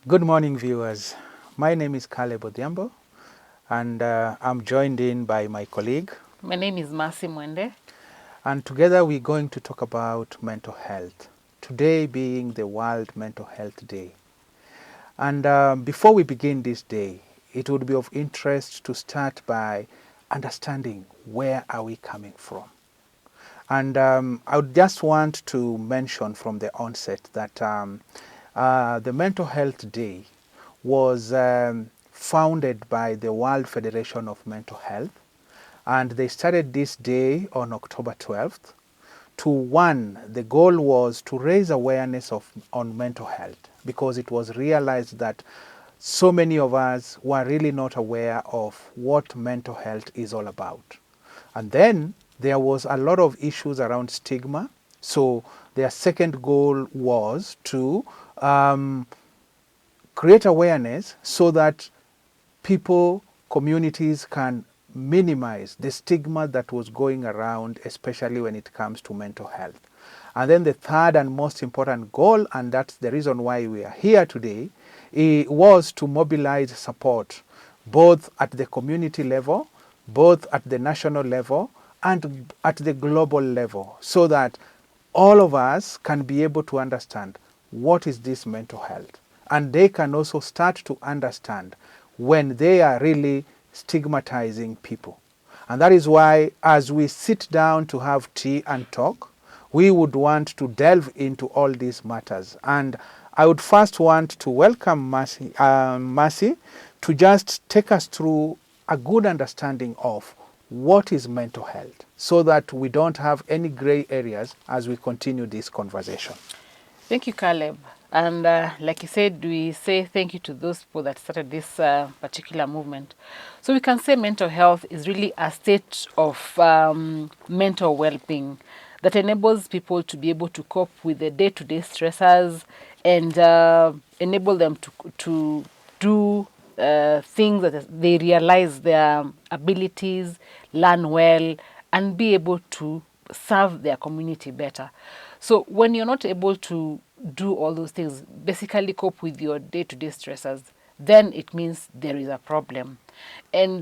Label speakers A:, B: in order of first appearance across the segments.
A: Good morning, viewers. My name is Caleb Odhiambo, and I'm joined in by my colleague.
B: My name is Mercy Mwende.
A: And together we're going to talk about mental health, today being the World Mental Health Day. And before we begin this day, it would be of interest to start by understanding where are we coming from. And I would just want to mention from the onset that the Mental Health Day was founded by the World Federation of Mental Health, and they started this day on October 12th. The goal was to raise awareness on mental health, because it was realized that so many of us were really not aware of what mental health is all about. And then there was a lot of issues around stigma. So their second goal was to create awareness so that people, communities can minimize the stigma that was going around, especially when it comes to mental health. And then the third and most important goal, and that's the reason why we are here today, was to mobilize support both at the community level, both at the national level, and at the global level, so that all of us can be able to understand what is this mental health. And they can also start to understand when they are really stigmatizing people. And that is why, as we sit down to have tea and talk, we would want to delve into all these matters. And I would first want to welcome Mercy to just take us through a good understanding of what is mental health, so that we don't have any gray areas as we continue this conversation.
B: Thank you, Caleb. And like you said, we say thank you to those people that started this particular movement. So we can say mental health is really a state of mental well-being that enables people to be able to cope with the day-to-day stressors and enable them to do things that they realize their abilities, learn well, and be able to serve their community better. So when you're not able to do all those things, basically cope with your day-to-day stressors, then it means there is a problem. And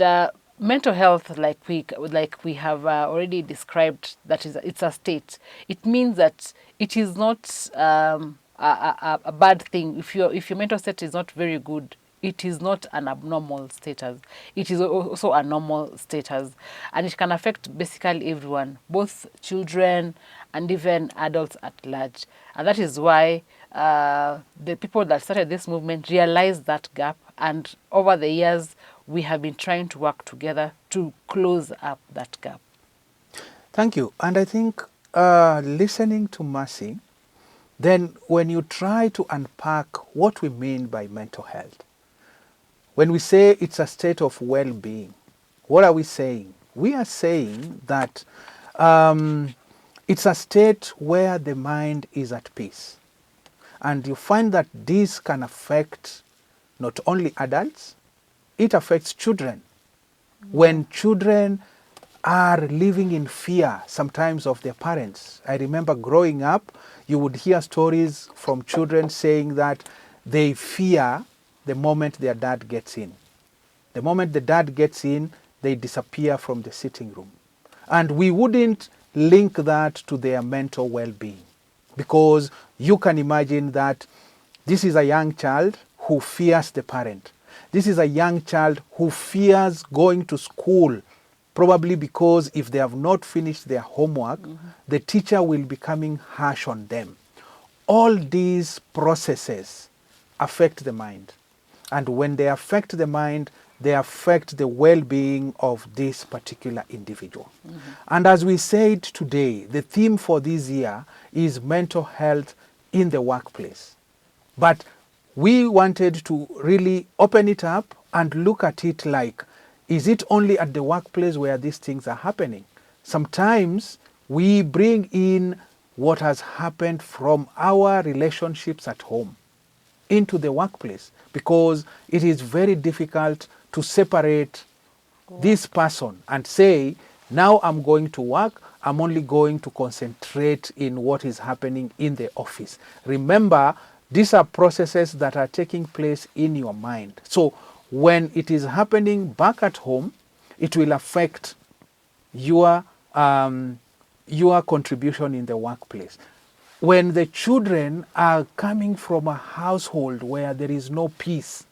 B: mental health, like we have already described, it's a state. It means that it is not a bad thing. If your mental state is not very good, it is not an abnormal status. It is also a normal status, and it can affect basically everyone, both children and even adults at large. And that is why the people that started this movement realized that gap, and over the years we have been trying to work together to close up that gap.
A: Thank you. And I think listening to Mercy, then when you try to unpack what we mean by mental health, when we say it's a state of well-being, what are we saying? We are saying that it's a state where the mind is at peace. And you find that this can affect not only adults, it affects children. When children are living in fear sometimes of their parents. I remember growing up, you would hear stories from children saying that they fear the moment their dad gets in. The moment the dad gets in, they disappear from the sitting room. And we wouldn't link that to their mental well-being, because you can imagine that this is a young child who fears the parent. This is a young child who fears going to school, probably because if they have not finished their homework, the teacher will be coming harsh on them. All these processes affect the mind. And when they affect the mind, they affect the well-being of this particular individual. And as we said today, the theme for this year is mental health in the workplace. But we wanted to really open it up and look at it like, is it only at the workplace where these things are happening? Sometimes we bring in what has happened from our relationships at home into the workplace, because it is very difficult to separate this person and say, now I'm going to work, I'm only going to concentrate in what is happening in the office. Remember, These are processes that are taking place in your mind. So when it is happening back at home, it will affect your your contribution in the workplace. When the children are coming from a household where there is no peace,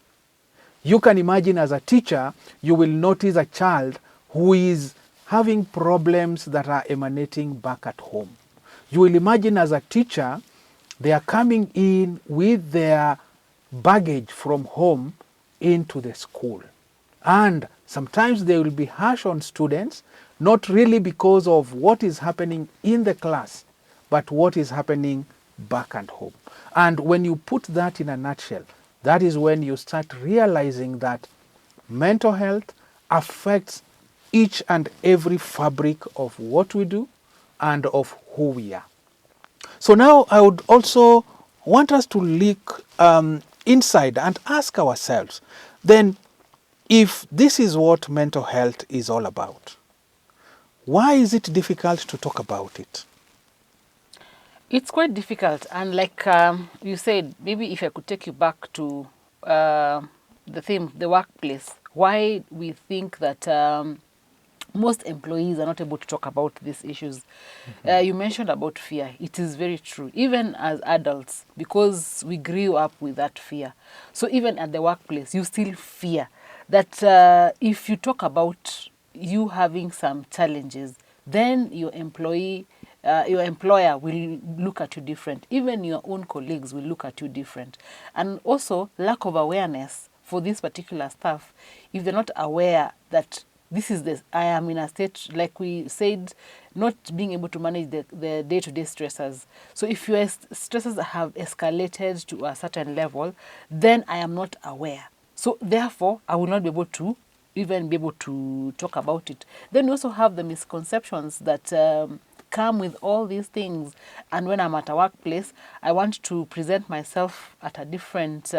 A: you can imagine as a teacher, you will notice a child who is having problems that are emanating back at home. You will imagine as a teacher, they are coming in with their baggage from home into the school. And sometimes they will be harsh on students, not really because of what is happening in the class, but what is happening back at home. And when you put that in a nutshell, that is when you start realizing that mental health affects each and every fabric of what we do and of who we are. So now I would also want us to look inside and ask ourselves, then if this is what mental health is all about, why is it difficult to talk about it?
B: It's quite difficult, and like you said, maybe if I could take you back to the theme, the workplace, why we think that most employees are not able to talk about these issues. You mentioned about fear. It is very true, even as adults, because we grew up with that fear. So even at the workplace, you still fear that if you talk about you having some challenges, then your employer will look at you different. Even your own colleagues will look at you different. And also lack of awareness for this particular stuff. If they're not aware that this is this, I am in a state, like we said, not being able to manage the day-to-day stressors. So if your stresses have escalated to a certain level, then I am not aware. So therefore, I will not be able to even be able to talk about it. Then we also have the misconceptions that come with all these things. And when I'm at a workplace, I want to present myself at a different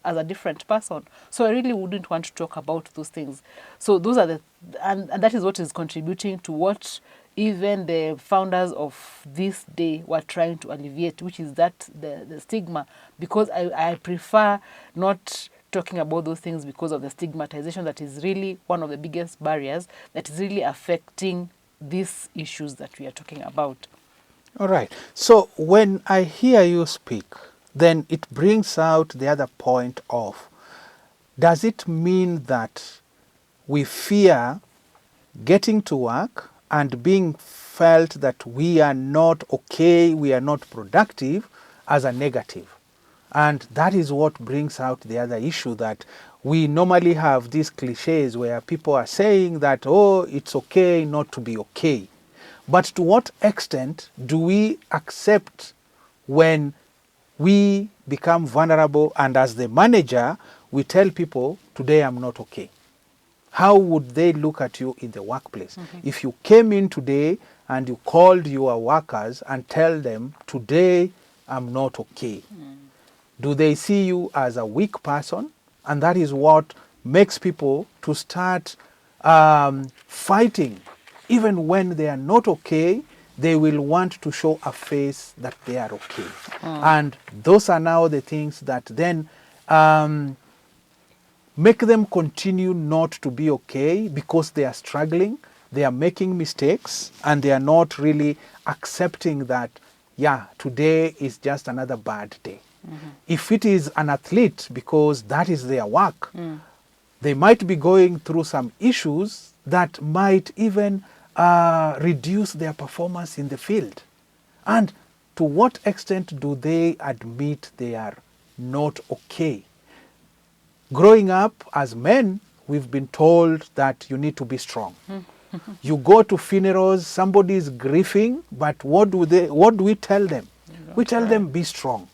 B: as a different person. So I really wouldn't want to talk about those things. So those are and that is what is contributing to what even the founders of this day were trying to alleviate, which is that the stigma, because I prefer not talking about those things because of the stigmatization that is really one of the biggest barriers that is really affecting these issues that we are talking about.
A: All right. So when I hear you speak, then it brings out the other point of, does it mean that we fear getting to work and being felt that we are not okay, we are not productive as a negative? And that is what brings out the other issue, that we normally have these cliches where people are saying that, oh, it's okay not to be okay. But to what extent do we accept when we become vulnerable and as the manager, we tell people, today I'm not okay? How would they look at you in the workplace? If you came in today and you called your workers and tell them, today I'm not okay, do they see you as a weak person? And that is what makes people to start fighting. Even when they are not okay, they will want to show a face that they are okay. And those are now the things that then make them continue not to be okay because they are struggling, they are making mistakes, and they are not really accepting that, yeah, today is just another bad day. If it is an athlete, because that is their work, they might be going through some issues that might even reduce their performance in the field. And to what extent do they admit they are not okay? Growing up as men, we've been told that you need to be strong. You go to funerals, somebody is grieving, but what do we tell them? We tell them, be strong.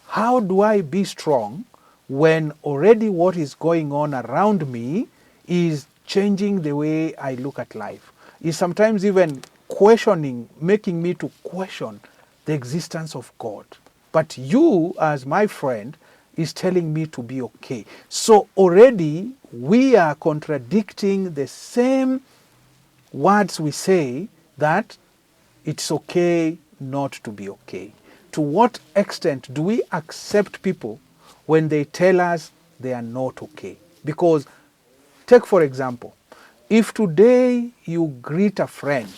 A: How do I be strong when already what is going on around me is changing the way I look at life? Is sometimes even making me to question the existence of God. But you, as my friend, is telling me to be okay. So already we are contradicting the same words we say that it's okay not to be okay. to what extent do we accept people when they tell us they are not okay? Because, take for example, if today you greet a friend,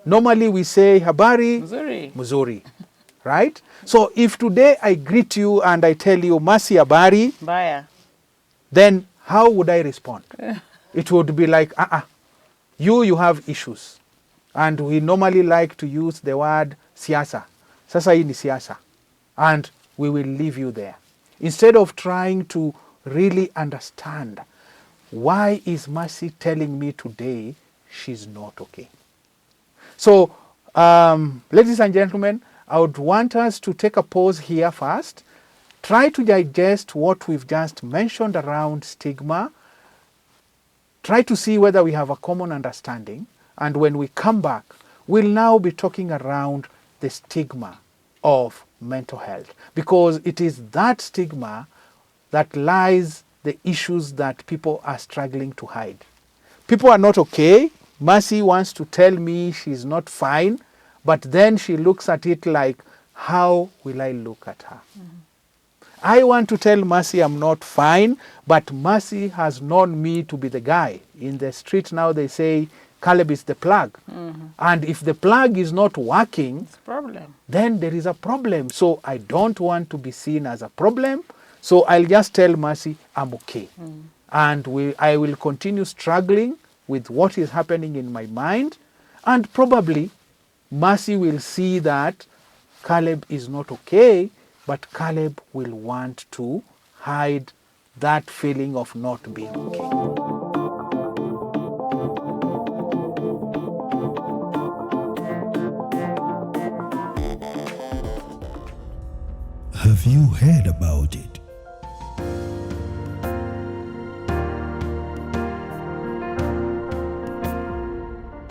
A: normally we say habari
B: Mzuri.
A: mzuri, right? So if today I greet you and I tell you masi habari,
B: Baya.
A: then how would I respond? It would be like, you have issues. And we normally like to use the word siasa. Sasa hii ni siasa. And we will leave you there. Instead of trying to really understand, why is Mercy telling me today she's not okay? So, ladies and gentlemen, I would want us to take a pause here first, try to digest what we've just mentioned around stigma, try to see whether we have a common understanding, and when we come back, we'll now be talking around the stigma of mental health, because it is that stigma that lies the issues that people are struggling to hide. People are not okay. Mercy wants to tell me she's not fine, but then she looks at it like, how will I look at her? I want to tell Mercy I'm not fine, but Mercy has known me to be the guy. In the street now they say Caleb is the plug. And if the plug is not working,
B: It's a problem.
A: then there is a problem. So I don't want to be seen as a problem. So I'll just tell Mercy I'm okay. And I will continue struggling with what is happening in my mind. And probably Mercy will see that Caleb is not okay, but Caleb will want to hide that feeling of not being okay.
C: Have you heard about it?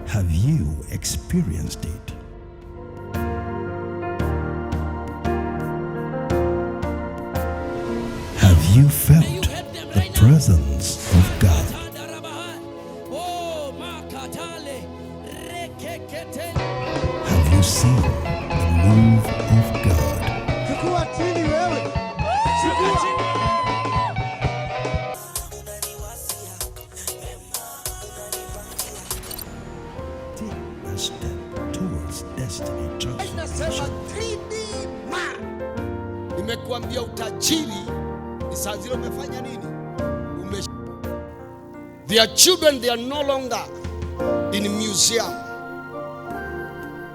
C: Have you experienced it? Have you felt the presence of God? Have you seen the move of God? Take a step towards destiny transformation.
D: Nimekuambia utajiri ni saa zile umefanya nini? Their children, they are no longer in a museum.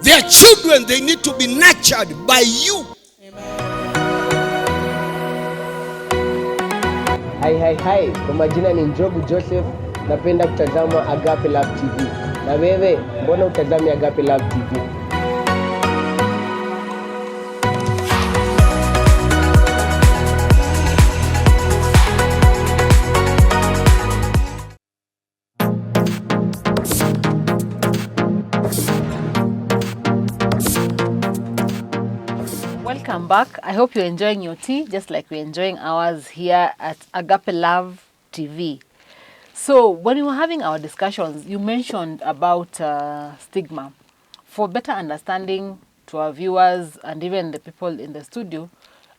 D: Their children, they need to be nurtured by you.
E: Hai, kwa majina ni Njogu Joseph, napenda kutazama Agape Love TV. Na wewe, mbona utazami Agape Love TV?
B: Welcome back. I hope you're enjoying your tea just like we're enjoying ours here at Agape Love TV. So when we were having our discussions, you mentioned about stigma. For better understanding to our viewers and even the people in the studio,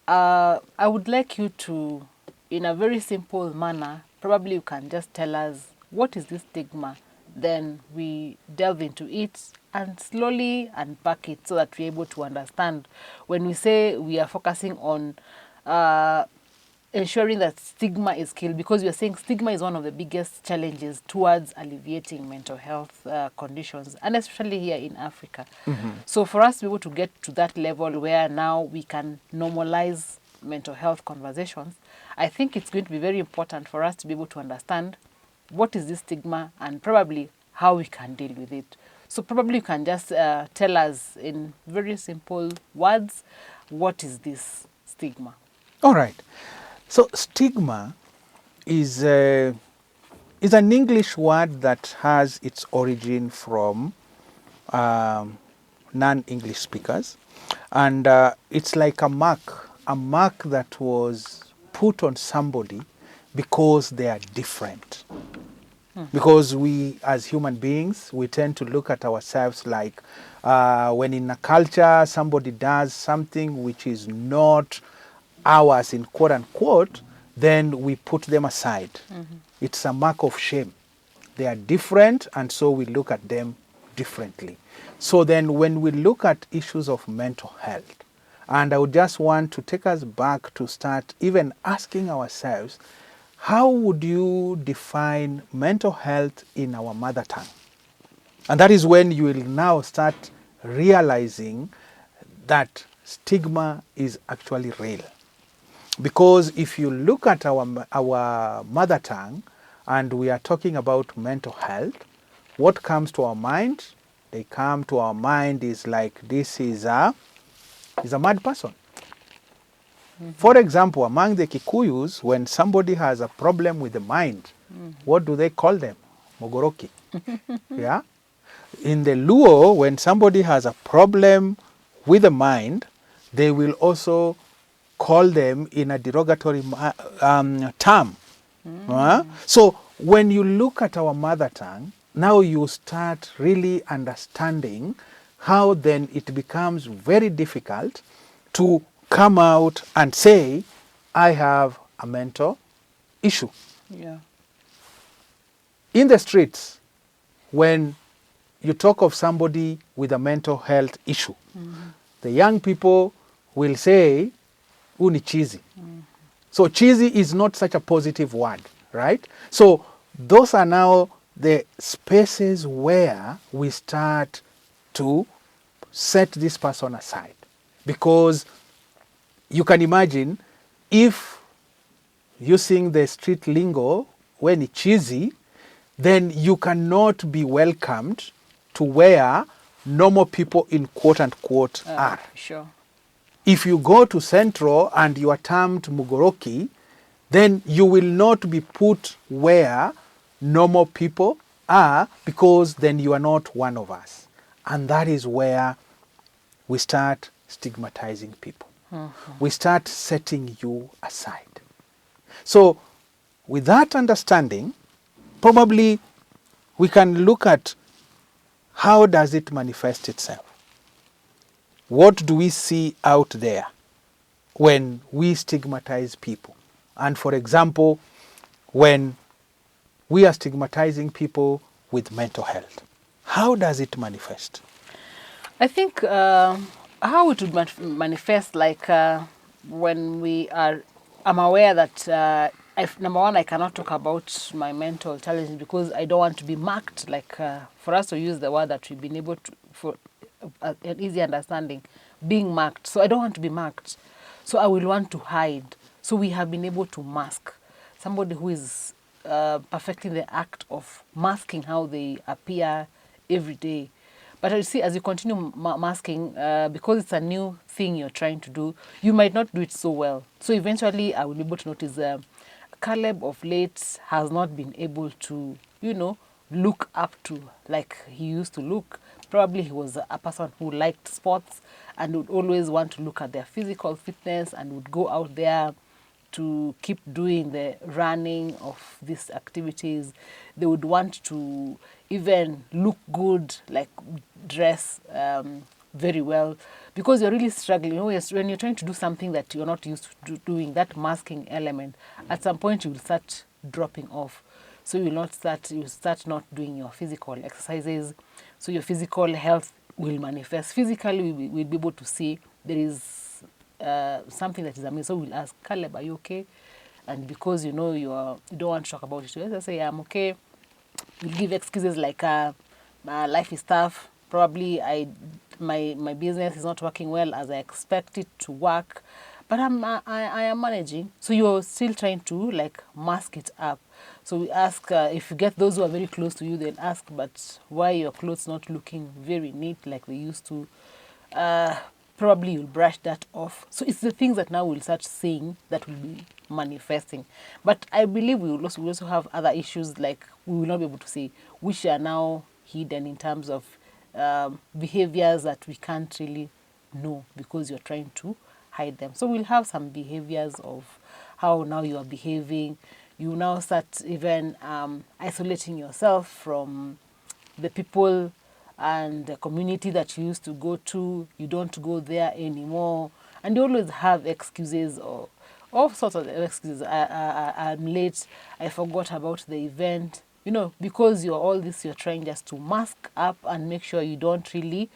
B: I would like you to, in a very simple manner, probably you can just tell us what is this stigma. Then we delve into it and slowly unpack it so that we're able to understand. When we say we are focusing on ensuring that stigma is killed, because we are saying stigma is one of the biggest challenges towards alleviating mental health conditions, and especially here in Africa. So for us to be able to get to that level where now we can normalize mental health conversations, I think it's going to be very important for us to be able to understand what is this stigma and probably how we can deal with it. So probably you can just tell us in very simple words, what is this stigma?
A: All right. So stigma is an English word that has its origin from non-English speakers. And it's like a mark that was put on somebody because they are different. Because we, as human beings, we tend to look at ourselves like when in a culture somebody does something which is not ours, in quote unquote, then we put them aside. It's a mark of shame. They are different, and so we look at them differently. So then when we look at issues of mental health, and I would just want to take us back to start even asking ourselves, how would you define mental health in our mother tongue? And that is when you will now start realizing that stigma is actually real. Because if you look at our mother tongue and we are talking about mental health, what comes to our mind? They come to our mind is like, this is a mad person. For example, among the Kikuyus, when somebody has a problem with the mind, what do they call them? Mogoroki. Yeah? In the Luo, when somebody has a problem with the mind, they will also call them in a derogatory term. So when you look at our mother tongue, now you start really understanding how then it becomes very difficult to come out and say, I have a mental issue.
B: Yeah.
A: In the streets, when you talk of somebody with a mental health issue, the young people will say, uni cheesy. So cheesy is not such a positive word, right? So those are now the spaces where we start to set this person aside. Because you can imagine if using the street lingo, when it's cheesy, then you cannot be welcomed to where normal people in quote unquote are.
B: Sure.
A: If you go to Central and you are termed Mugoroki, then you will not be put where normal people are, because then you are not one of us. And that is where we start stigmatizing people. We start setting you aside. So with that understanding, probably we can look at how does it manifest itself. What do we see out there when we stigmatize people? And for example, when we are stigmatizing people with mental health, how does it manifest?
B: I think how it would manifest, like when we are, I'm aware that number one, I cannot talk about my mental challenges because I don't want to be marked, like for us to use the word that we've been able to, for an easy understanding, being marked. So I don't want to be marked. So I will want to hide. So we have been able to mask somebody who is perfecting the act of masking how they appear every day. But you see, as you continue masking, because it's a new thing you're trying to do, you might not do it so well. So eventually I will be able to notice Caleb of late has not been able to, look up to like he used to look. Probably he was a person who liked sports and would always want to look at their physical fitness and would go out there to keep doing the running of these activities. They would want to even look good, like dress very well, because you're really struggling. When you're trying to do something that you're not used to doing, that masking element, at some point you will start dropping off. So you start not doing your physical exercises. So your physical health will manifest. Physically, we'll be able to see there is something that is amiss. So we'll ask, Caleb, are you okay? And because you don't want to talk about it, let's say, I'm okay. We'll give excuses like my life is tough. Probably my business is not working well as I expect it to work, but I am managing. So you're still trying to like mask it up. So we ask, if you get those who are very close to you, then ask, but why are your clothes not looking very neat like they used to? Probably you'll brush that off. So it's the things that now we'll start seeing that will be manifesting. But I believe we will also have other issues, like we will not be able to see, which are now hidden in terms of behaviors that we can't really know because you're trying to hide them. So we'll have some behaviors of how now you are behaving. You now start even isolating yourself from the people and the community that you used to go to. You don't go there anymore, and you always have excuses or all sorts of excuses. I'm late. I forgot about the event. You know, because you're trying just to mask up and make sure you don't really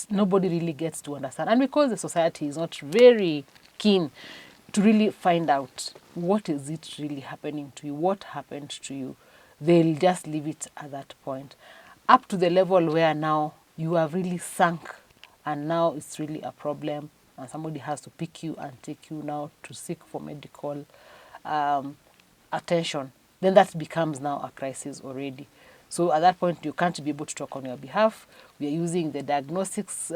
B: nobody really gets to understand. And because the society is not very keen to really find out what is it really happening to you, what happened to you, they'll just leave it at that point. Up to the level where now you have really sunk and now it's really a problem and somebody has to pick you and take you now to seek for medical attention, then that becomes now a crisis already. So at that point, you can't be able to talk on your behalf. We are using the diagnostics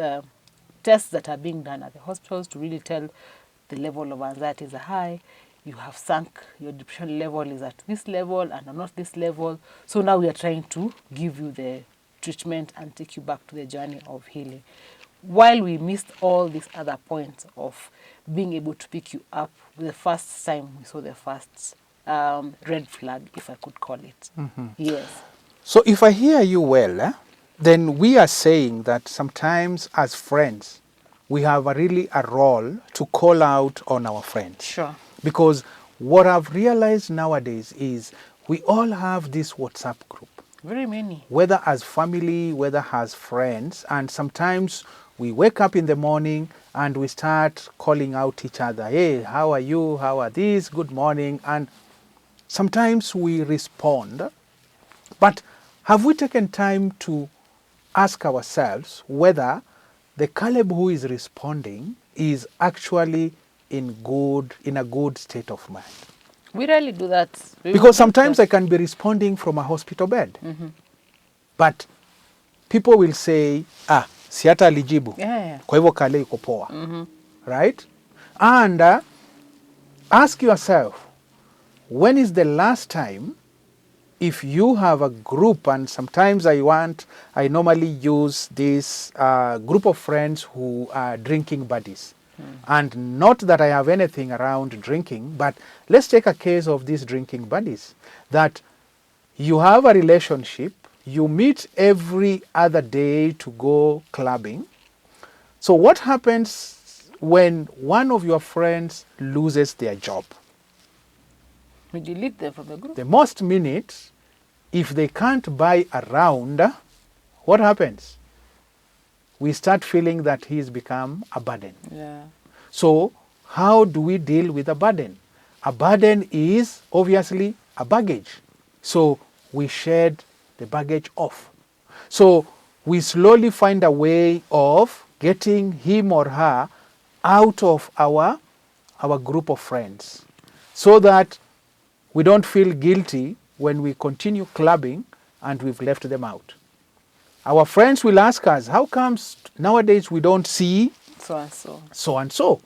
B: tests that are being done at the hospitals to really tell the level of anxiety is high, you have sunk, your depression level is at this level and not this level. So now we are trying to give you the treatment and take you back to the journey of healing. While we missed all these other points of being able to pick you up the first time we saw the first red flag, if I could call it. Yes.
A: So if I hear you well, then we are saying that sometimes as friends, we have really a role to call out on our friends.
B: Sure.
A: Because what I've realized nowadays is we all have this WhatsApp group.
B: Very many.
A: Whether as family, whether as friends, and sometimes we wake up in the morning and we start calling out each other. Hey, how are you? How are these? Good morning. And sometimes we respond. But have we taken time to ask ourselves whether the Caleb who is responding is actually in a good state of mind?
B: We rarely do that.
A: Because sometimes I can be responding from a hospital bed. But people will say, si hata alijibu.
B: Yeah.
A: Kwa hivyo kale yuko poa. Right? And ask yourself, when is the last time, if you have a group, and sometimes I normally use this group of friends who are drinking buddies. And not that I have anything around drinking, but let's take a case of these drinking buddies. That you have a relationship, you meet every other day to go clubbing. So what happens when one of your friends loses their job?
B: We delete them from the group.
A: The most minute, if they can't buy a round, what happens? We start feeling that he's become a burden.
B: Yeah.
A: So how do we deal with a burden? A burden is obviously a baggage. So we shed the baggage off. So we slowly find a way of getting him or her out of our group of friends so that we don't feel guilty when we continue clubbing and we've left them out. Our friends will ask us, how comes nowadays we don't see
B: So and so.
A: so and so?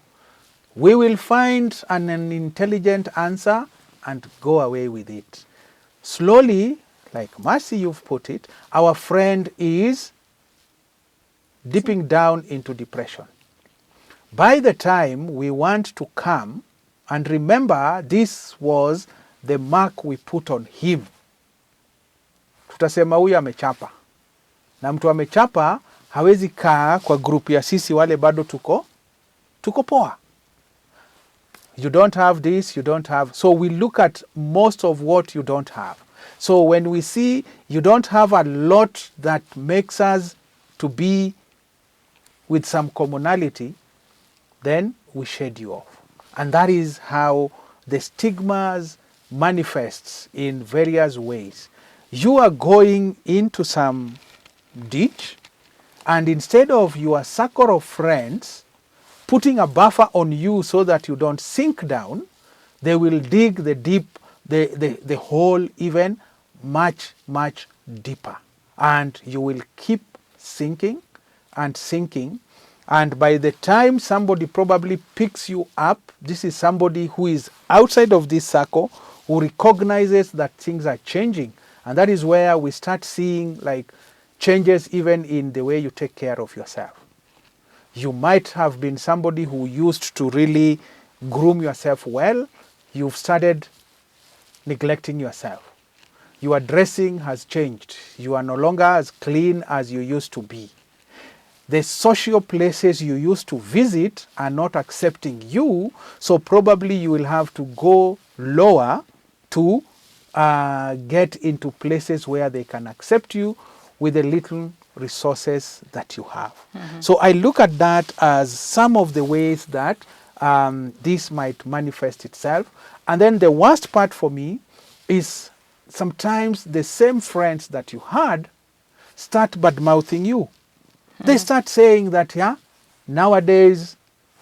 A: We will find an intelligent answer and go away with it. Slowly, like Mercy you've put it, our friend is dipping down into depression. By the time we want to come, and remember this was the mark we put on him, tutasema huyu amechapa. Na mtu amechapa hawezi kaa kwa grupu ya sisi wale bado tuko poa. You don't have this, you don't have. So we look at most of what you don't have. So when we see you don't have a lot that makes us to be with some commonality, then we shed you off. And that is how the stigmas manifests in various ways. You are going into some ditch, and instead of your circle of friends putting a buffer on you so that you don't sink down, they will dig the hole even much, much deeper. And you will keep sinking and sinking. And by the time somebody probably picks you up, this is somebody who is outside of this circle, who recognizes that things are changing. And that is where we start seeing like changes even in the way you take care of yourself. You might have been somebody who used to really groom yourself well. You've started neglecting yourself. Your dressing has changed. You are no longer as clean as you used to be. The social places you used to visit are not accepting you, so probably you will have to go lower to get into places where they can accept you with the little resources that you have. So I look at that as some of the ways that this might manifest itself. And then the worst part for me is sometimes the same friends that you had start bad-mouthing you. They start saying that, yeah, nowadays,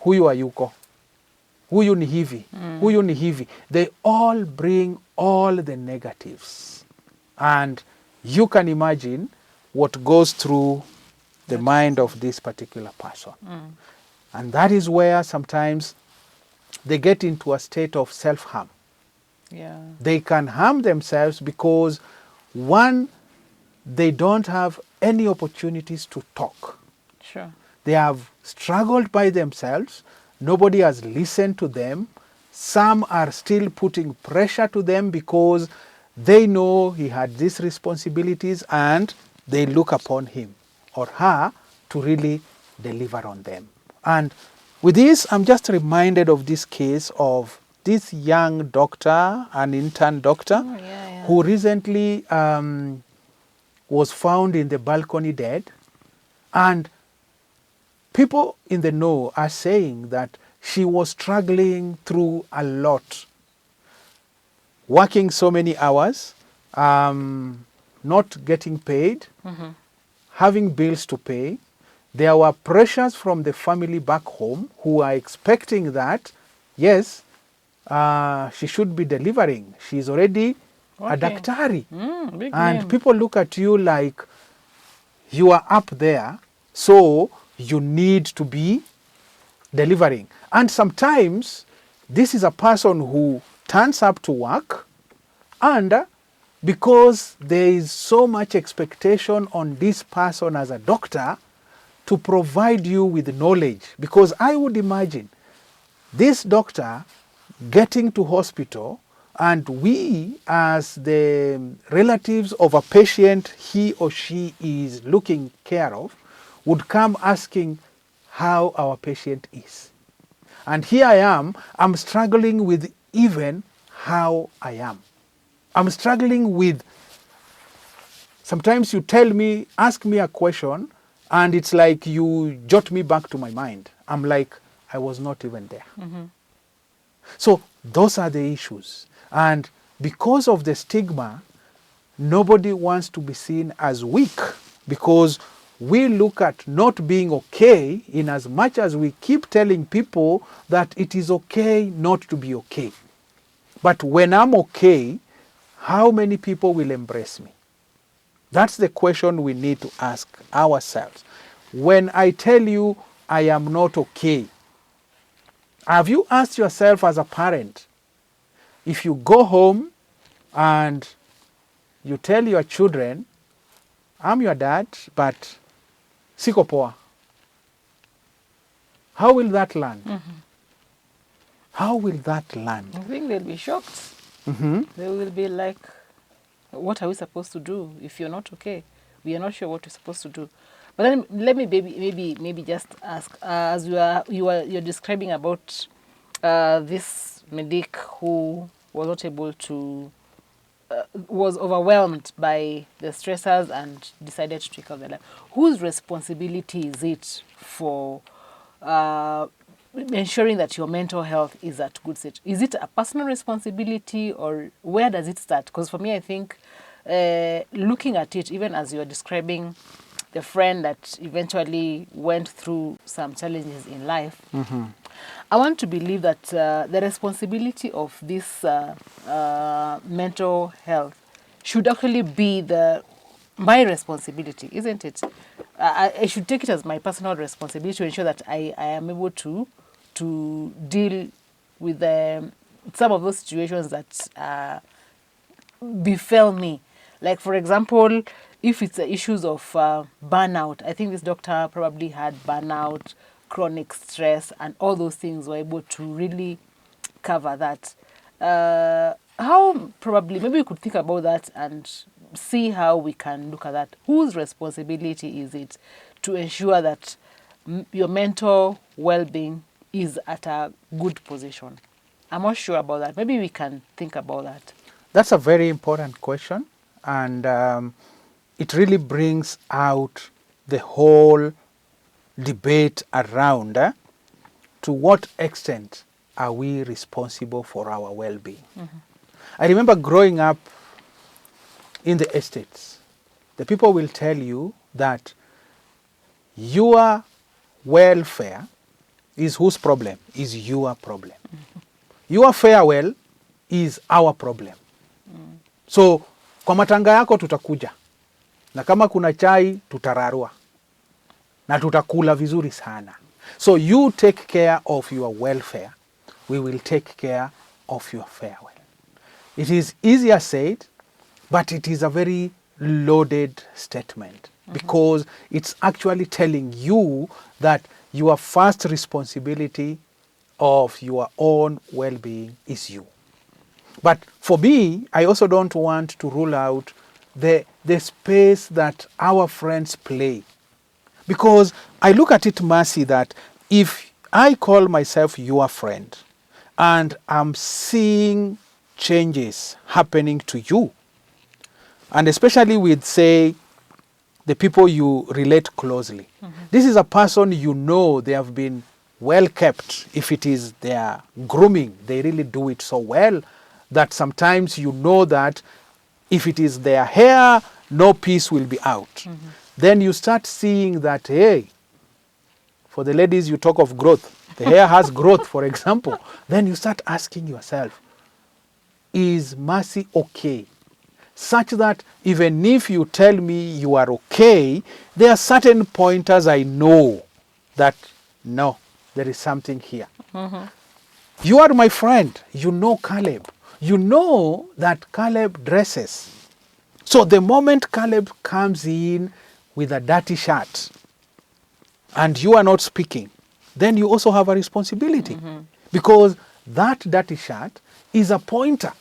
A: huyu hayuko, huyu ni hivi, huyu ni hivi. They all bring all the negatives. And you can imagine what goes through the mind of this particular person. And that is where sometimes they get into a state of self-harm.
B: Yeah.
A: They can harm themselves because, one, they don't have any opportunities to talk.
B: Sure.
A: They have struggled by themselves. Nobody has listened to them. Some are still putting pressure to them because they know he had these responsibilities and they look upon him or her to really deliver on them. And with this, I'm just reminded of this case of this young doctor, an intern doctor, who recently was found in the balcony dead. And people in the know are saying that she was struggling through a lot, working so many hours, not getting paid, having bills to pay. There were pressures from the family back home who are expecting that, yes, she should be delivering. She's already a daktari.
B: Big
A: And
B: name.
A: people look at you like you are up there, so you need to be delivering. And sometimes this is a person who turns up to work, and because there is so much expectation on this person as a doctor to provide you with knowledge, because I would imagine this doctor getting to hospital, and we as the relatives of a patient he or she is looking care of would come asking how our patient is. And here I am, I'm struggling with even how I am. I'm struggling with, sometimes you tell me, ask me a question, and it's like you jot me back to my mind. I'm like, I was not even there. So those are the issues. And because of the stigma, nobody wants to be seen as weak, because we look at not being okay in as much as we keep telling people that it is okay not to be okay. But when I'm okay, how many people will embrace me? That's the question we need to ask ourselves. When I tell you I am not okay, have you asked yourself as a parent, if you go home and you tell your children, I'm your dad, but siko poa, how will that land? How will that land?
B: I think they'll be shocked. They will be like, what are we supposed to do if you're not okay? We are not sure what we're supposed to do. But then let me maybe just ask, as you're describing about this medic who was not able to, was overwhelmed by the stressors and decided to take out their life. Whose responsibility is it for ensuring that your mental health is at good state? Is it a personal responsibility, or where does it start? Because for me, I think looking at it, even as you're describing the friend that eventually went through some challenges in life, I want to believe that the responsibility of this mental health should actually be my responsibility, isn't it? I should take it as my personal responsibility to ensure that I am able to deal with some of those situations that befell me. Like, for example, if it's the issues of burnout, I think this doctor probably had burnout, chronic stress, and all those things were able to really cover that. How probably, maybe we could think about that and see how we can look at that. Whose responsibility is it to ensure that your mental well-being is at a good position? I'm not sure about that. Maybe we can think about that.
A: That's a very important question, and it really brings out the whole debate around to what extent are we responsible for our well-being. I remember growing up in the estates, the people will tell you that your welfare is whose problem? Is your problem. Your farewell is our problem. So kwa matanga yako tutakuja, na kama kuna chai tutararua, na tutakula vizuri sana. So you take care of your welfare, we will take care of your farewell. It is easier said, but it is a very loaded statement, because it's actually telling you that your first responsibility of your own well-being is you. But for me, I also don't want to rule out the space that our friends play. Because I look at it, Mercy, that if I call myself your friend and I'm seeing changes happening to you, and especially with, say, the people you relate closely. This is a person you know they have been well kept. If it is their grooming, they really do it so well that sometimes you know that if it is their hair, no piece will be out. Then you start seeing that, hey, for the ladies you talk of growth, the hair has growth, for example. Then you start asking yourself, is Mercy okay? Such that even if you tell me you are okay, there are certain pointers I know that, no, there is something here. You are my friend. You know Caleb. You know that Caleb dresses. So the moment Caleb comes in with a dirty shirt and you are not speaking, then you also have a responsibility, because that dirty shirt is a pointer.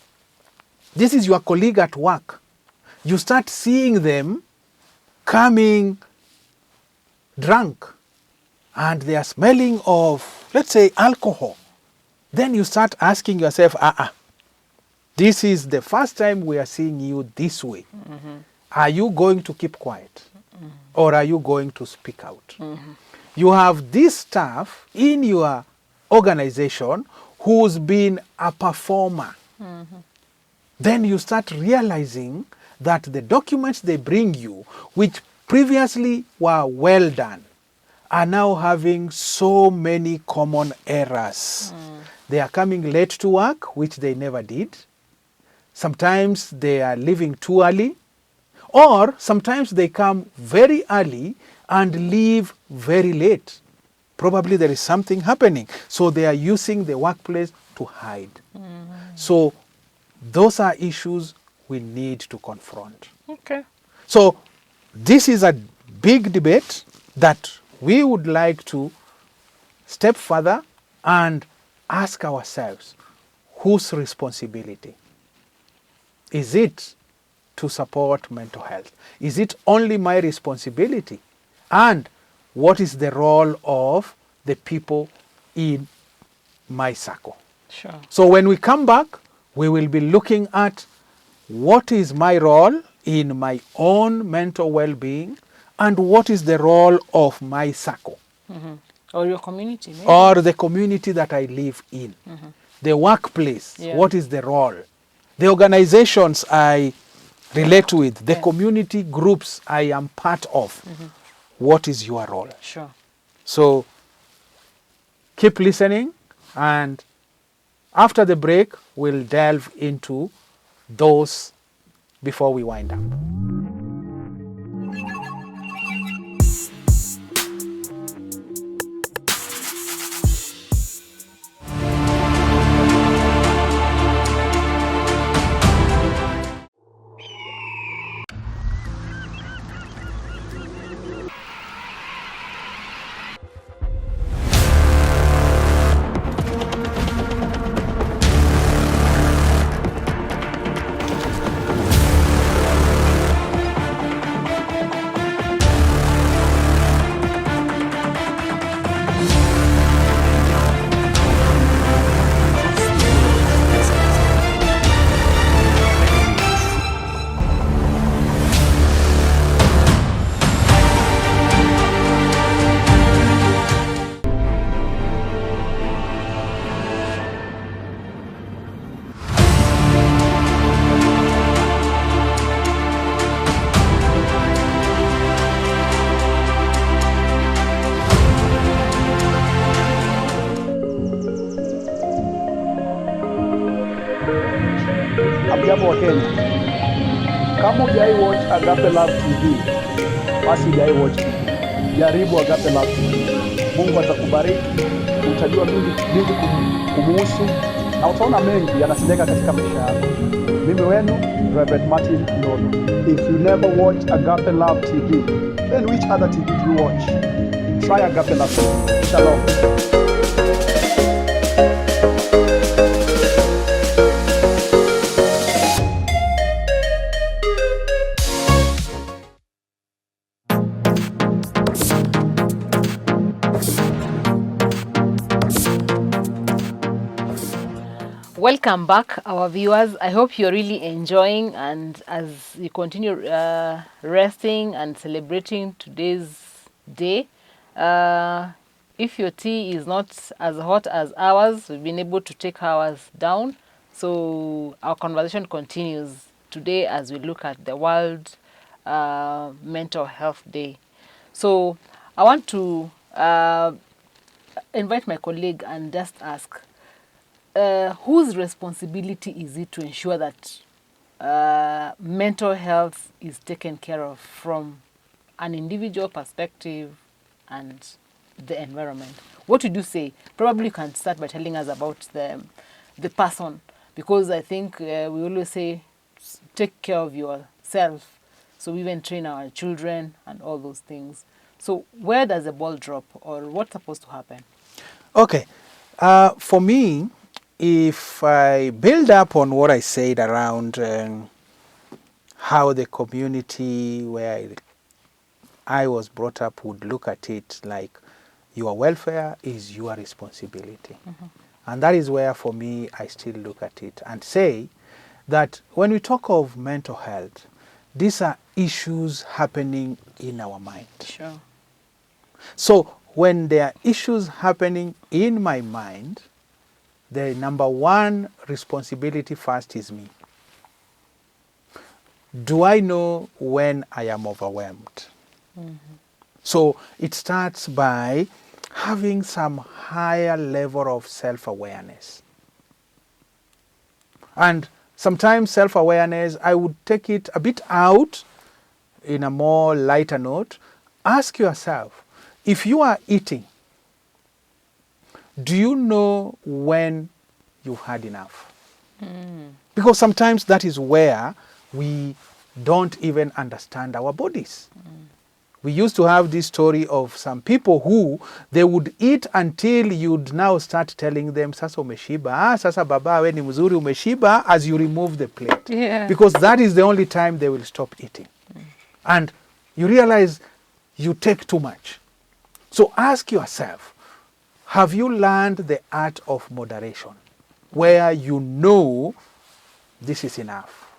A: This is your colleague at work. You start seeing them coming drunk and they are smelling of, let's say, alcohol. Then you start asking yourself, this is the first time we are seeing you this way. Are you going to keep quiet? Or are you going to speak out? You have this staff in your organization who's been a performer. Then you start realizing that the documents they bring you, which previously were well done, are now having so many common errors. They are coming late to work, which they never did. Sometimes they are leaving too early, or sometimes they come very early and leave very late. Probably there is something happening. So they are using the workplace to hide. So those are issues we need to confront.
B: Okay.
A: So this is a big debate that we would like to step further and ask ourselves, whose responsibility? Is it to support mental health? Is it only my responsibility? And what is the role of the people in my circle?
B: Sure.
A: So when we come back, we will be looking at what is my role in my own mental well-being and what is the role of my circle.
B: Or your community, maybe.
A: Or the community that I live in. The workplace, what is the role? The organizations I relate with, the community groups I am part of, what is your role?
B: Sure.
A: So keep listening, and after the break, we'll delve into those before we wind up.
F: Hamjambo wa Kenya. Kama hujai watch Agape Love TV, basi hujai watch TV. Jaribu Agape Love TV. Mungu atakubariki, utajua mingi kumuhusu na utaona mengi yanatendeka katika maisha yako. Mimi wenu Reverend Martin Nono. If you never watch Agape Love TV, then which other TV do you watch? Try Agape Love TV. Shalom.
B: Welcome back, our viewers. I hope you're really enjoying, and as you continue resting and celebrating today's day, if your tea is not as hot as ours, we've been able to take ours down. So our conversation continues today as we look at the World Mental Health Day. So I want to invite my colleague and just ask, whose responsibility is it to ensure that mental health is taken care of from an individual perspective and the environment? What would you say? Probably you can start by telling us about the person, because I think we always say take care of yourself. So we even train our children and all those things. So where does the ball drop, or what's supposed to happen?
A: Okay. For me, if I build up on what I said around how the community where I was brought up would look at it, like your welfare is your responsibility. Mm-hmm. And that is where, for me, I still look at it and say that when we talk of mental health, these are issues happening in our mind.
B: Sure.
A: So when there are issues happening in my mind, the number one responsibility first is me. Do I know when I am overwhelmed? Mm-hmm. So it starts by having some higher level of self-awareness. And sometimes self-awareness, I would take it a bit out in a more lighter note. Ask yourself, if you are eating, do you know when you've had enough? Because sometimes that is where we don't even understand our bodies. We used to have this story of some people who they would eat until you'd now start telling them, sasa umeshiba, sasa baba we ni mzuri umeshiba, as you remove the plate.
B: Yeah.
A: Because that is the only time they will stop eating. And you realize you take too much. So ask yourself, have you learned the art of moderation, where you know this is enough?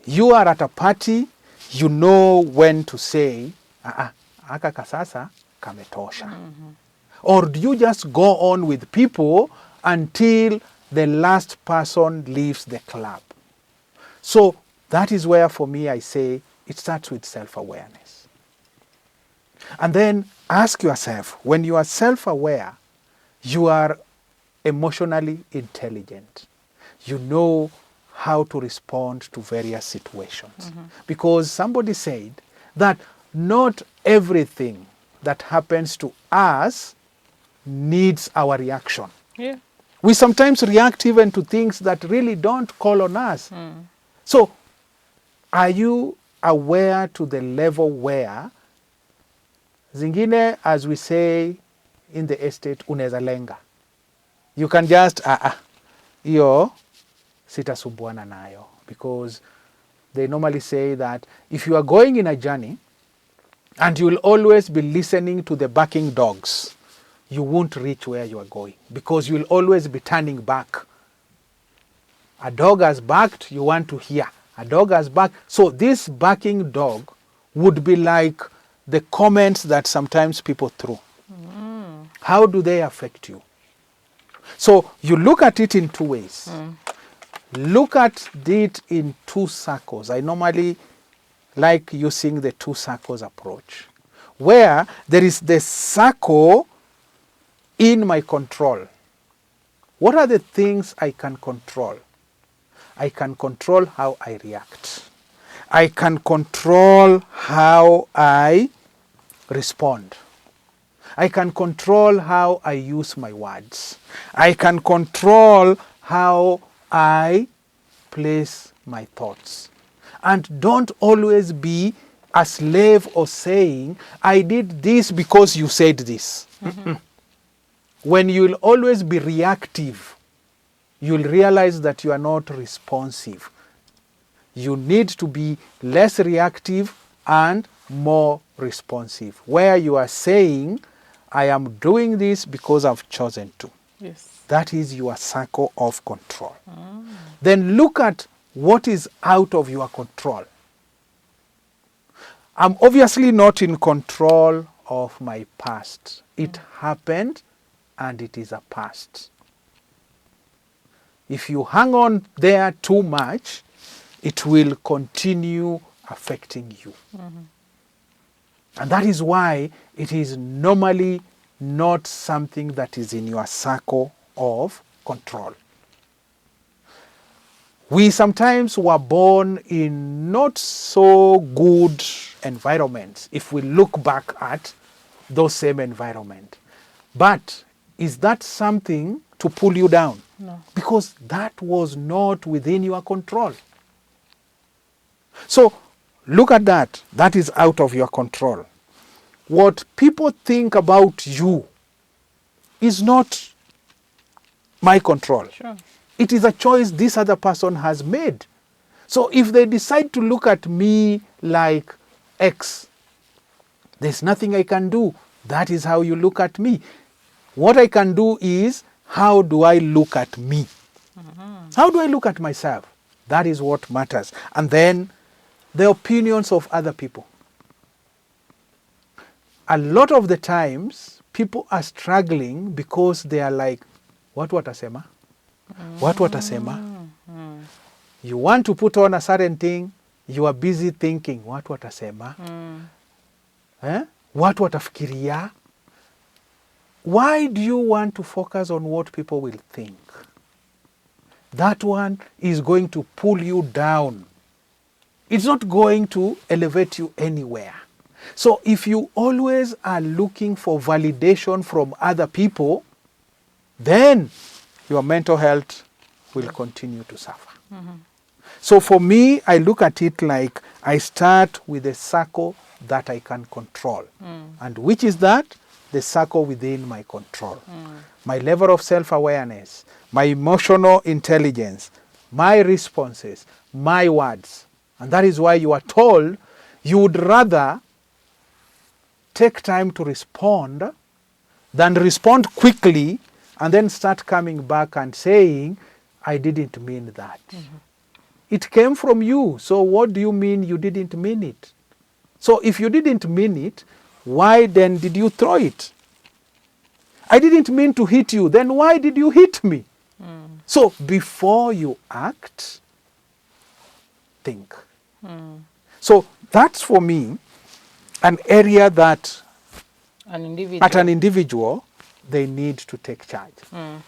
A: You are at a party, you know when to say, aka kasasa kametosha. Mm-hmm. Or do you just go on with people until the last person leaves the club? So that is where, for me, I say it starts with self-awareness. And then ask yourself, when you are self-aware, you are emotionally intelligent. You know how to respond to various situations. Mm-hmm. Because somebody said that not everything that happens to us needs our reaction.
B: Yeah.
A: We sometimes react even to things that really don't call on us. So are you aware to the level where zingine, as we say in the estate, unaweza lenga. You can just, hiyo sitasumbuana nayo. Because they normally say that if you are going in a journey and you will always be listening to the barking dogs, you won't reach where you are going, because you will always be turning back. A dog has barked, you want to hear. A dog has barked. So this barking dog would be like the comments that sometimes people throw. How do they affect you? So you look at it in two ways. Look at it in two circles. I normally like using the two circles approach, where there is the circle in my control. What are the things I can control? I can control how I react. I can control how I respond. I can control how I use my words. I can control how I place my thoughts. And don't always be a slave of saying, I did this because you said this. When you'll always be reactive, you'll realize that you are not responsive. You need to be less reactive and more responsive, where you are saying, I am doing this because I've chosen to.
B: Yes.
A: That is your circle of control. Then look at what is out of your control. I'm obviously not in control of my past. It happened and it is a past. If you hang on there too much, it will continue affecting you. And that is why it is normally not something that is in your circle of control. We sometimes were born in not so good environments if we look back at those same environment. But is that something to pull you down?
B: No.
A: Because that was not within your control. So look at that. That is out of your control. What people think about you is not my control.
B: Sure.
A: It is a choice this other person has made. So if they decide to look at me like X, there's nothing I can do. That is how you look at me. What I can do is, how do I look at me? How do I look at myself? That is what matters. And then the opinions of other people. A lot of the times, people are struggling because they are like, what watasema? What watasema? You want to put on a certain thing, you are busy thinking, what watasema? What watafikiria? Why do you want to focus on what people will think? That one is going to pull you down. It's not going to elevate you anywhere. So if you always are looking for validation from other people, then your mental health will continue to suffer. So for me, I look at it like I start with a circle that I can control. And which is that? The circle within my control. My level of self-awareness, my emotional intelligence, my responses, my words. And that is why you are told you would rather take time to respond than respond quickly and then start coming back and saying, I didn't mean that. It came from you. So what do you mean you didn't mean it? So if you didn't mean it, why then did you throw it? I didn't mean to hit you. Then why did you hit me? So before you act, think. So that's for me an area that at an individual, they need to take charge.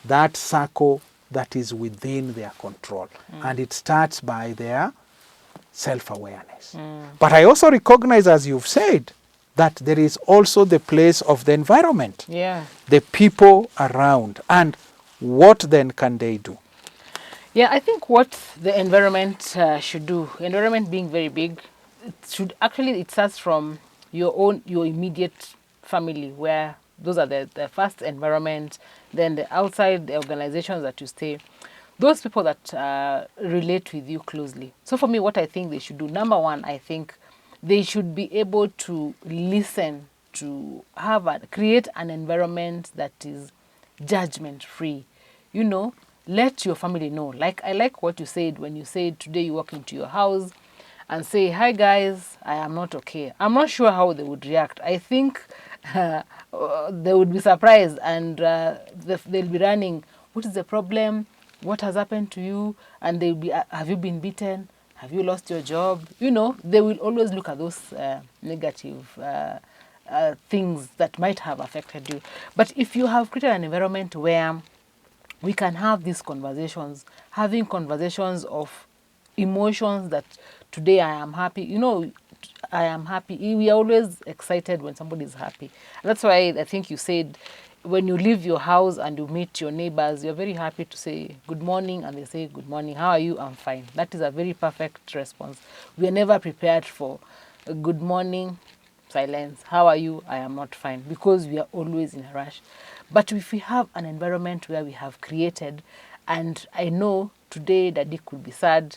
A: That circle that is within their control. And it starts by their self-awareness. But I also recognize, as you've said, that there is also the place of the environment, the people around. And what then can they do?
B: Yeah, I think what the environment should do, environment being very big, it starts from your immediate family, where those are the first environment, then the outside, the organizations that you stay, those people that relate with you closely. So for me, what I think they should do, number one, I think they should be able to listen, to create an environment that is judgment-free. You know, let your family know. Like, I like what you said when you said today you walk into your house and say, hi guys, I am not okay. I'm not sure how they would react. I think they would be surprised and they'll be running, what is the problem? What has happened to you? And they'll be, have you been beaten? Have you lost your job? You know, they will always look at those negative things that might have affected you. But if you have created an environment where we can have these conversations, having conversations of emotions that today I am happy. You know, I am happy. We are always excited when somebody is happy. And that's why I think you said when you leave your house and you meet your neighbors, you're very happy to say good morning, and they say good morning. How are you? I'm fine. That is a very perfect response. We are never prepared for a good morning, silence. How are you? I am not fine, because we are always in a rush. But if we have an environment where we have created, and I know today Daddy could be sad,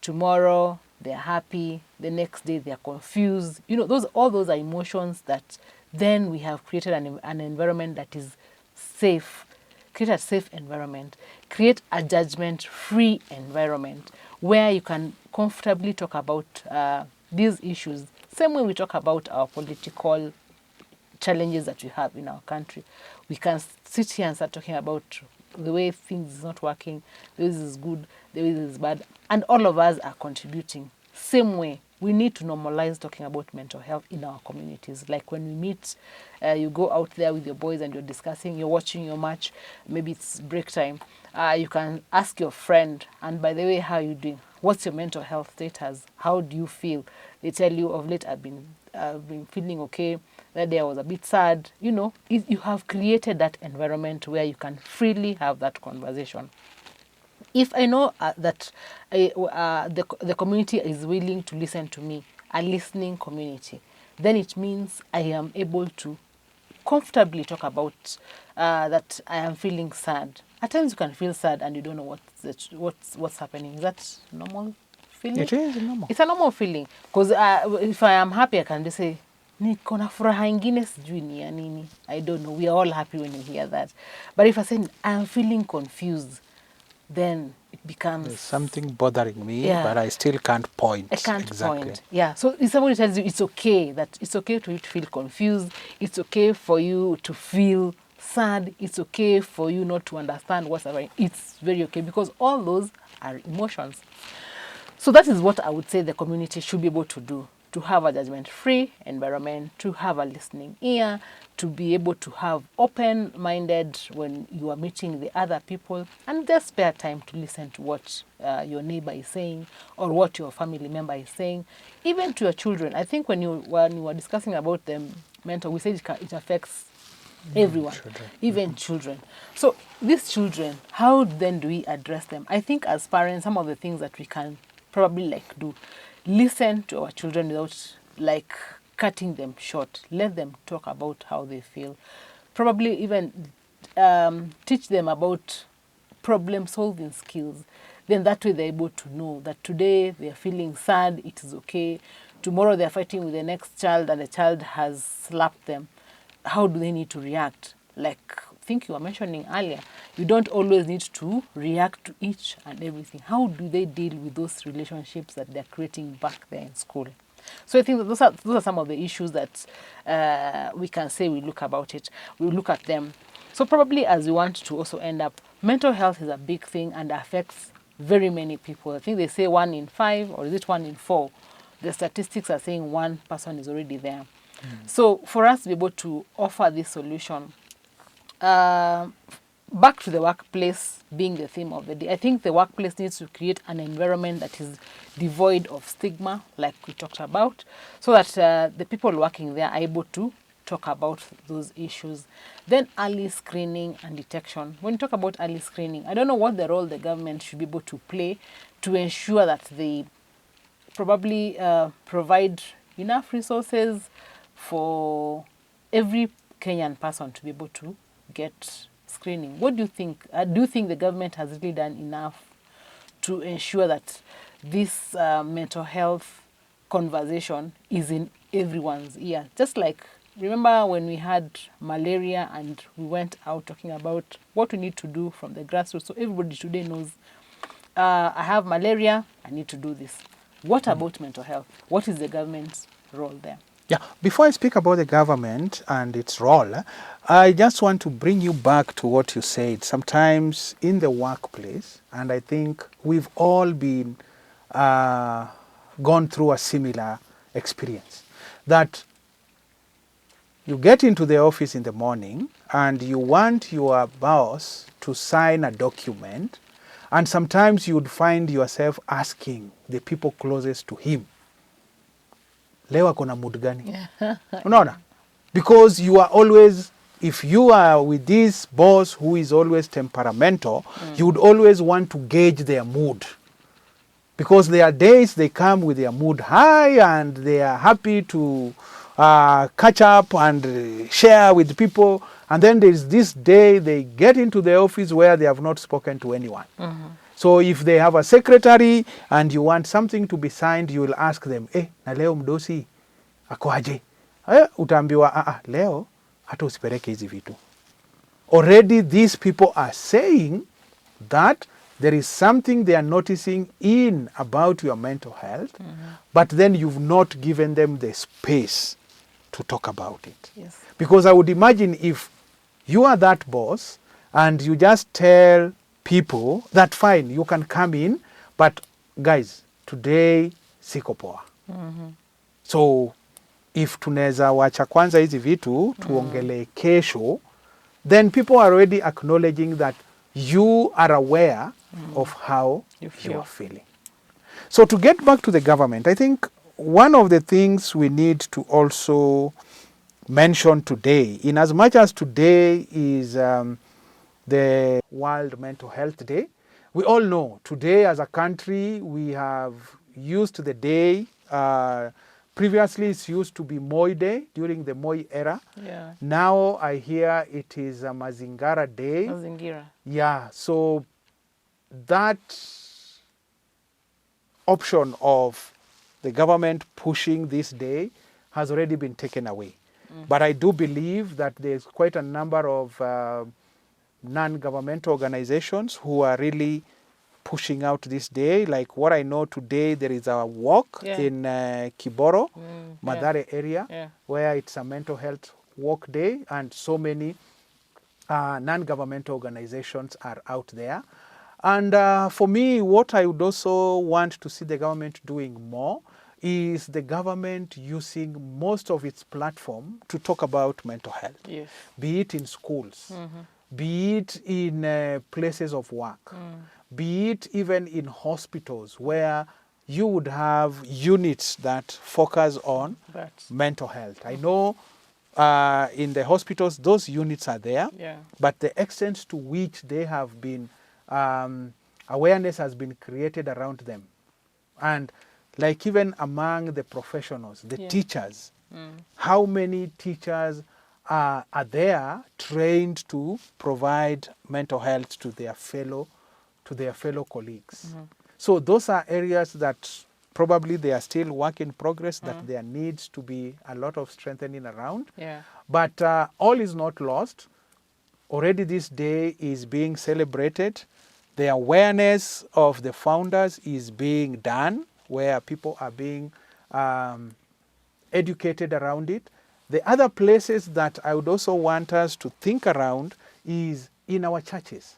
B: tomorrow they're happy, the next day they're confused. You know, all those are emotions that then we have created an environment that is safe. Create a safe environment. Create a judgment-free environment where you can comfortably talk about these issues. Same way we talk about our political challenges that we have in our country. We can sit here and start talking about the way things is not working, the way this is good, the way this is bad, and all of us are contributing. Same way, we need to normalize talking about mental health in our communities. Like when we meet, you go out there with your boys and you're discussing, you're watching your match, maybe it's break time. You can ask your friend, and by the way, how are you doing? What's your mental health status? How do you feel? They tell you, of late I've been feeling okay. That day I was a bit sad. You know, you have created that environment where you can freely have that conversation. If I know that the community is willing to listen to me, a listening community, then it means I am able to comfortably talk about that I am feeling sad. At times you can feel sad and you don't know what's happening. Is that normal feeling?
A: It is normal.
B: It's a normal feeling. Because if I am happy, I can just say, niko na furaha ingine sijui ni ya nini. I don't know. We are all happy when you hear that. But if I say I am feeling confused, then it becomes...
A: There's something bothering me,
B: Yeah.
A: but I still can't point.
B: I can't
A: exactly.
B: point. Yeah. So if somebody tells you it's okay, that it's okay to feel confused, it's okay for you to feel sad, it's okay for you not to understand what's happening, it's very okay, because all those are emotions. So that is what I would say the community should be able to do, to have a judgment-free environment, to have a listening ear, to be able to have open-minded when you are meeting the other people, and just spare time to listen to what your neighbor is saying or what your family member is saying, even to your children. I think when you were discussing about the mental, we said it affects everyone, even children. So these children, how then do we address them? I think as parents, some of the things that we can probably do, listen to our children without cutting them short. Let them talk about how they feel. Probably even teach them about problem-solving skills. Then that way they're able to know that today they're feeling sad, it is okay. Tomorrow they're fighting with the next child and the child has slapped them. How do they need to react? Like I think you were mentioning earlier, you don't always need to react to each and everything. How do they deal with those relationships that they're creating back there in school? So I think that those are some of the issues that we can say we look at them. So probably as we want to also end up, mental health is a big thing and affects very many people. I think they say 1 in 5, or is it 1 in 4? The statistics are saying one person is already there. So for us to be able to offer this solution, back to the workplace being the theme of the day, I think the workplace needs to create an environment that is devoid of stigma, like we talked about, so that the people working there are able to talk about those issues. Then early screening and detection. When you talk about early screening, I don't know what the role the government should be able to play to ensure that they probably provide enough resources for every Kenyan person to be able to get screening. What do you think? Do you think the government has really done enough to ensure that this mental health conversation is in everyone's ear? Just like, remember when we had malaria and we went out talking about what we need to do from the grassroots, so everybody today knows, I have malaria, I need to do this. What about mental health? What is the government's role there?
A: Yeah, before I speak about the government and its role, I just want to bring you back to what you said. Sometimes in the workplace, and I think we've all been gone through a similar experience, that you get into the office in the morning and you want your boss to sign a document, and sometimes you'd find yourself asking the people closest to him, leo ako na mood gani? Unaona? Because you are always, if you are with this boss who is always temperamental, you would always want to gauge their mood. Because there are days they come with their mood high and they are happy to catch up and share with people. And then there is this day they get into the office where they have not spoken to anyone. So if they have a secretary and you want something to be signed, you will ask them, na leo mdosi ako aje? Utaambiwa, leo hata usipeleke hizi vitu. Already these people are saying that there is something they are noticing in about your mental health, but then you've not given them the space to talk about it.
B: Yes.
A: Because I would imagine if you are that boss and you just tell people that fine, you can come in, but guys, today siko poa. So if tunaweza wacha kwanza hizi vitu tuongelee kesho, then people are already acknowledging that you are aware of how you are feeling. So to get back to the government, I think one of the things we need to also mention today, in as much as today is the World Mental Health Day, we all know today as a country we have used the day, previously it used to be Moi Day during the Moi era.
B: Yeah.
A: Now I hear it is a Mazingara Day.
B: Mazingira.
A: Yeah, so that option of the government pushing this day has already been taken away. But I do believe that there's quite a number of non-governmental organizations who are really pushing out this day. Like what I know today, there is a walk in Kiboro, Mathare area, where it's a mental health walk day, and so many non-governmental organizations are out there. And for me, what I would also want to see the government doing more is the government using most of its platform to talk about mental health.
B: Yes.
A: Be it in schools, be it in places of work, be it even in hospitals where you would have units that focus on mental health. I know in the hospitals, those units are there, but the extent to which they have been, awareness has been created around them. And like even among the professionals, the teachers, how many teachers are there trained to provide mental health to their fellow colleagues? So those are areas that probably they are still work in progress, that there needs to be a lot of strengthening around. But all is not lost. Already this day is being celebrated. The awareness of the founders is being done, where people are being educated around it. The other places that I would also want us to think around is in our churches.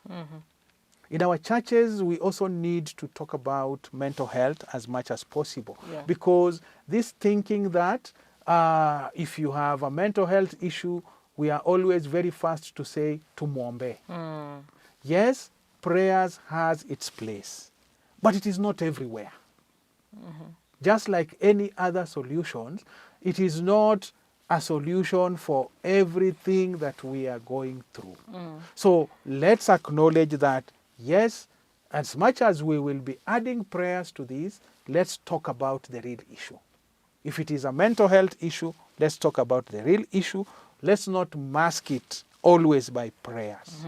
A: In our churches, we also need to talk about mental health as much as possible. Because this thinking that if you have a mental health issue, we are always very fast to say, tumuombe. Yes, prayers has its place, but it is not everywhere. Just like any other solutions, it is not a solution for everything that we are going through. So let's acknowledge that, yes, as much as we will be adding prayers to this, let's talk about the real issue. If it is a mental health issue, let's talk about the real issue. Let's not mask it always by prayers.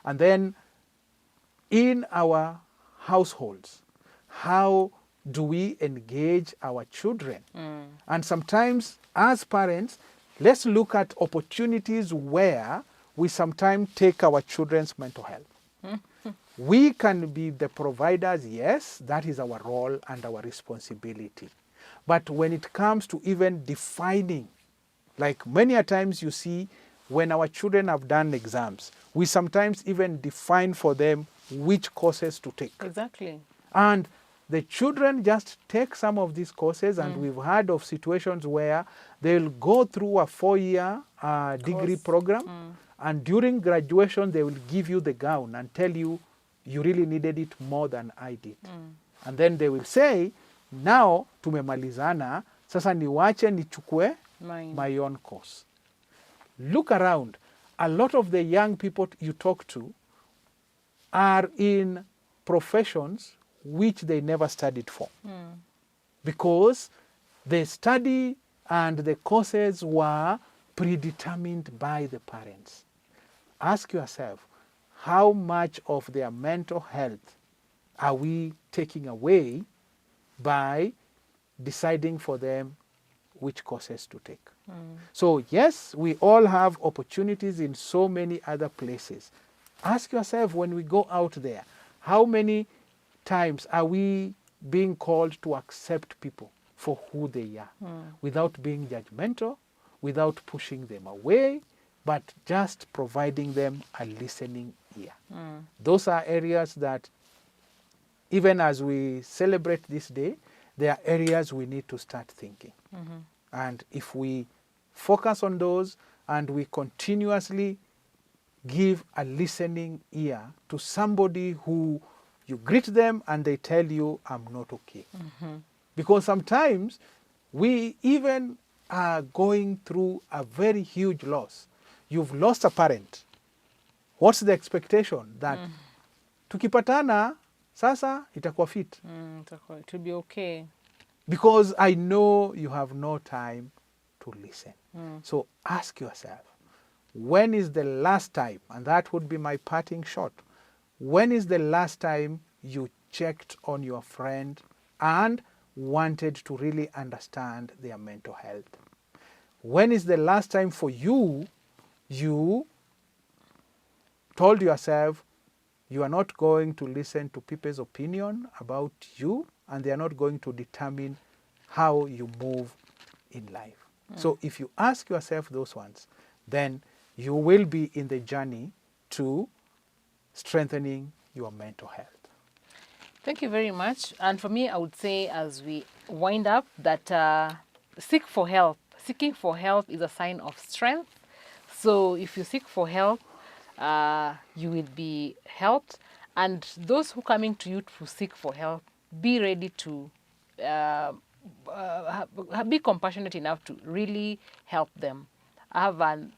A: And then in our households, how do we engage our children? And sometimes as parents, let's look at opportunities where we sometimes take our children's mental health. We can be the providers, yes, that is our role and our responsibility. But when it comes to even defining, like many a times you see when our children have done exams, we sometimes even define for them which courses to take.
B: Exactly.
A: And the children just take some of these courses, and we've heard of situations where they'll go through a 4-year degree program, And during graduation, they will give you the gown and tell you, you really needed it more than I did. And then they will say, now tumemalizana, sasa niwache nichukue my own course. Look around. A lot of the young people you talk to are in professions which they never studied for. Because the study and the courses were predetermined by the parents. Ask yourself, how much of their mental health are we taking away by deciding for them which courses to take? So yes, we all have opportunities in so many other places. Ask yourself, when we go out there, how many times are we being called to accept people for who they are, without being judgmental, without pushing them away, but just providing them a listening ear. Those are areas that, even as we celebrate this day, there are areas we need to start thinking. And if we focus on those and we continuously give a listening ear to somebody who you greet them and they tell you, I'm not okay. Because sometimes we even are going through a very huge loss. You've lost a parent. What's the expectation? That tukipatana, sasa itakuwa fit.
B: It will be okay.
A: Because I know you have no time to listen. So ask yourself, when is the last time, and that would be my parting shot, when is the last time you checked on your friend and wanted to really understand their mental health? When is the last time for you, you told yourself you are not going to listen to people's opinion about you, and they are not going to determine how you move in life? So if you ask yourself those ones, then you will be in the journey to strengthening your mental health.
B: Thank you very much. And for me, I would say, as we wind up, that seek for help. Seeking for help is a sign of strength. So if you seek for help, you will be helped. And those who coming to you to seek for help, be ready to be compassionate enough to really help them. Have a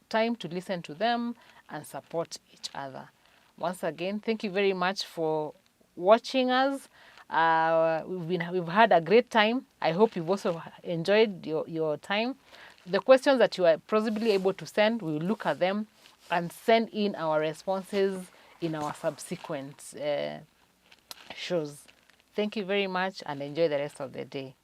B: time to listen to them and support each other. Once again, thank you very much for watching us. We've had a great time. I hope you've also enjoyed your time. The questions that you are possibly able to send, we will look at them and send in our responses in our subsequent shows. Thank you very much and enjoy the rest of the day.